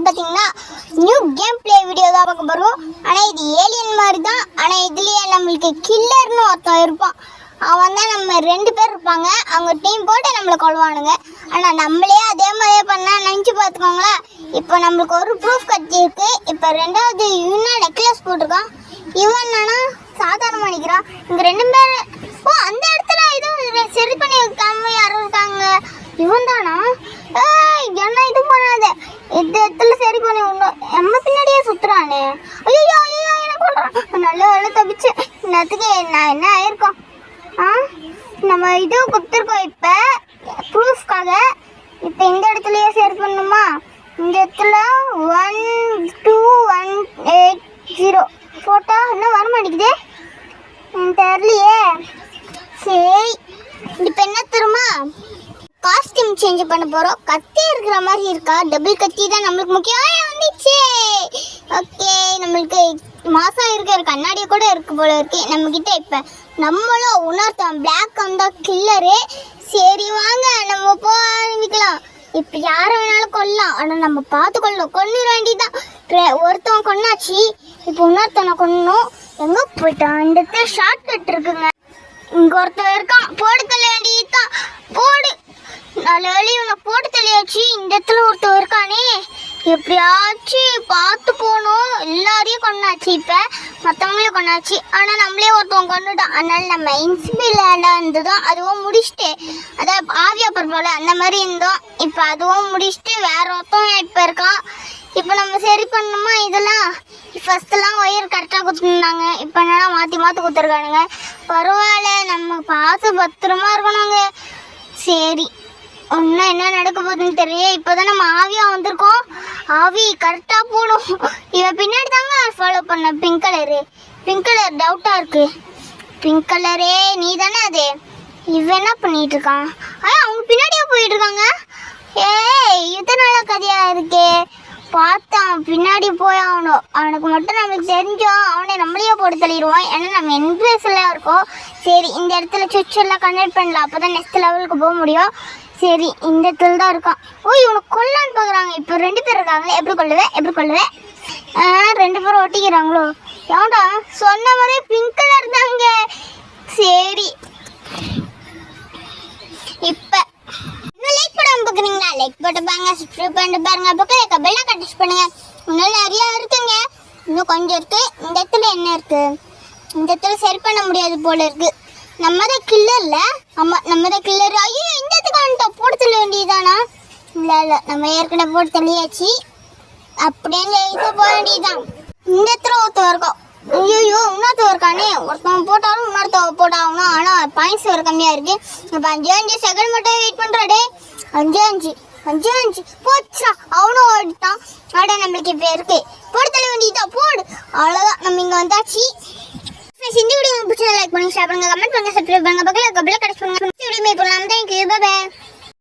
பார்த்தீங்கன்னா new game play video தான் பார்க்க போகிறோம். ஆனால் இது ஏலியன் மாதிரி தான். ஆனால் இதுலேயே நம்மளுக்கு கில்லர்னு ஒருத்தன் இருப்பான். அவன் தான் நம்ம 2 பேர் இருப்பாங்க. அவங்க டீம் போட்டு நம்மளை கொள்வானுங்க. ஆனால் நம்மளே அதே மாதிரியே பண்ணால் நினச்சி பார்த்துக்கோங்களேன். இப்போ நம்மளுக்கு ஒரு ப்ரூஃப் கட்சி இருக்குது. இப்போ 2வது இவனா நெக்லஸ் போட்டிருக்கான். இவன் என்னன்னா சாதாரணமாக நினைக்கிறான். இங்கே 2 பேர் அந்த இடத்துல இதுவும் சரி பண்ணி வைக்காம யாரும் இருக்காங்க. இவன் தானா? என்ன இது பண்ணாத, இந்த இடத்துல சரி பண்ணி விடணும். நம்ம பின்னாடியே சுத்துறானே. ஐயோ ஐயோ என்ன பண்றான்? நல்ல வேலை தப்பிச்சு. இன்னத்துக்கு என்ன ஆயிருக்கோம்? நம்ம இது கொடுத்துருக்கோம். இப்போ ப்ரூஃப்காக இப்போ இந்த இடத்துலயே சரி பண்ணணுமா? இந்த இடத்துல 12180 போட்டோ இன்னும் வர மாட்டேங்குது. தெரியலையே. சரி, இப்போ என்ன தெரியுமா, காஸ்டியூம் சேஞ்ச் பண்ண போகிறோம். கத்தி இருக்கிற மாதிரி இருக்கா? டபுள் கத்தி தான் நம்மளுக்கு முக்கியம். வந்துச்சு. ஓகே, நம்மளுக்கு மாதம் இருக்கிற கண்ணாடியை கூட இருக்கு போல இருக்கு நம்மக்கிட்ட. இப்போ நம்மளும் உணர்த்தோம் பிளாக் வந்தால் கில்லரு. சரி வாங்க நம்ம போக ஆரம்பிக்கலாம். இப்போ யாரை வேணாலும் கொல்லலாம். ஆனால் நம்ம பார்த்து கொள்ளணும். கொன்னிட வேண்டியதான். ஒருத்தவன் கொன்னாச்சு. இப்போ இன்னொருத்தவனை கொன்னணும். எங்கே போயிட்டான்? இந்த இடத்துல ஷார்ட் கட் இருக்குங்க. இங்கே ஒருத்தன் இருக்கான். போட்டு தள்ள வேண்டியதுதான். போடு. நல்ல வேலையை இவனை போட்டு தள்ளியாச்சு. இந்த இடத்துல ஒருத்தன் இருக்கானே. எப்படியாச்சும் பார்த்து போகணும். எல்லாரையும் கொண்டாச்சு. இப்போ மற்றவங்களையும் கொண்டாச்சு. ஆனால் நம்மளே ஒருத்தவங்க கொண்டுட்டோம். அதனால் நம்ம இன்ஸ்பிலேண்டாக இருந்ததும் அதுவும் முடிச்சுட்டு, அதாவது ஆவியாப்பர் போல் அந்த மாதிரி இருந்தோம். இப்போ அதுவும் முடிச்சுட்டு வேற ஒருத்தவங்க இப்போ இருக்கான். இப்போ நம்ம சரி பண்ணணுமா இதெல்லாம்? ஃபஸ்ட்டெல்லாம் ஒயர் கரெக்டாக கொடுத்துருந்தாங்க. இப்போ என்னன்னா மாற்றி கொடுத்துருக்கானுங்க. பரவாயில்ல, நம்ம பார்த்து பத்திரமா இருக்கணுங்க. சரி, ஒன்றும் என்ன நடக்க போகுதுன்னு தெரியல. இப்போ தான் நம்ம ஆவியாக வந்திருக்கோம். ஆவி கரெக்டாக போகணும். இவன் பின்னாடி தாங்க ஃபாலோ பண்ண. பிங்க் கலர் டவுட்டாக இருக்குது. பிங்க் கலரே நீ தானே அது? இவன் என்ன பண்ணிகிட்டு இருக்கான்? அவங்க பின்னாடியே போயிட்டு இருக்காங்க. இது நல்ல கதையாக இருக்கே. பார்த்தான் பின்னாடி போய் ஆகணும். அவனுக்கு மட்டும் நம்மளுக்கு தெரிஞ்சோம் அவனை நம்மளையே போட்டு தள்ளிடுவான். ஏன்னா நம்ம என்பிஎஸ்லாம் இருக்கோம். சரி, இந்த இடத்துல சுவிட்ச் எல்லாம் கனெக்ட் பண்ணலாம். அப்போ தான் நெக்ஸ்ட் லெவலுக்கு போக முடியும். சரி, இந்த இடத்துல தான் இருக்கான். இவனை கொல்லான்னு பார்க்குறாங்க. இப்போ 2 பேர் இருக்காங்களே. எப்படி கொள்ளுவேன்? 2 பேரும் ஒட்டிக்கிறாங்களோ? ஏன்டா சொன்ன மாதிரியே பிங்க் கலர் தாங்க. சரி, இப்போ லைக் பண்ணாமல் பார்க்குறீங்களா? லைக் போட்டு பாருங்க, சப்ஸ்கிரைப் பண்ணிட்டு பாருங்க. பக்கம் பெல்லை கட்டிச் பண்ணுங்க. இன்னும் நிறையா இருக்குங்க. இன்னும் கொஞ்சம் இருக்குது. இந்த இடத்துல என்ன இருக்குது? இந்த இடத்துல சரி பண்ண முடியாது போல இருக்குது. நம்ம தான் கில்லர்ல. ஆமாம், நம்ம தான் கில்லர். ஐயோ, இந்த இடத்துக்கு வந்துட்டோம். போட்டு தள்ள வேண்டியதானா? இல்லை, நம்ம ஏற்கனவே போட்டு தள்ளியாச்சு. அப்படியே போக வேண்டியதுதான். இந்த இடத்துல ஒருத்தவன் இருக்கோம். ஐயோ, இன்னொருத்தவன் இருக்கானே. ஒருத்தவன் போட்டாலும் இன்னொருத்தவன் போட்டாகணும். ஆனால் பாயிண்ட்ஸ் வர கம்மியாக இருக்குது. இப்போ 5 செகண்ட் மட்டும் வெயிட் பண்ணுறாடே. 5 போச்சா? அவனும் ஓடிட்டான். நம்மளுக்கு இப்போ இருக்கு. போட்டு தள்ள வேண்டியதுதான். போடு. அவ்வளோதான், நம்ம இங்கே வந்தாச்சு. இந்த வீடியோ பிடிச்சதை லைக் பண்ணுங்க, ஷேர் பண்ணுங்க, கமெண்ட் பண்ணுங்க, சப்ஸ்கிரைப் பண்ணுங்க. பக்கத்தில் பெல் கனெக்ட் பண்ணுங்க. வீடியோ மேக் பண்ணலாம். Thank you, by.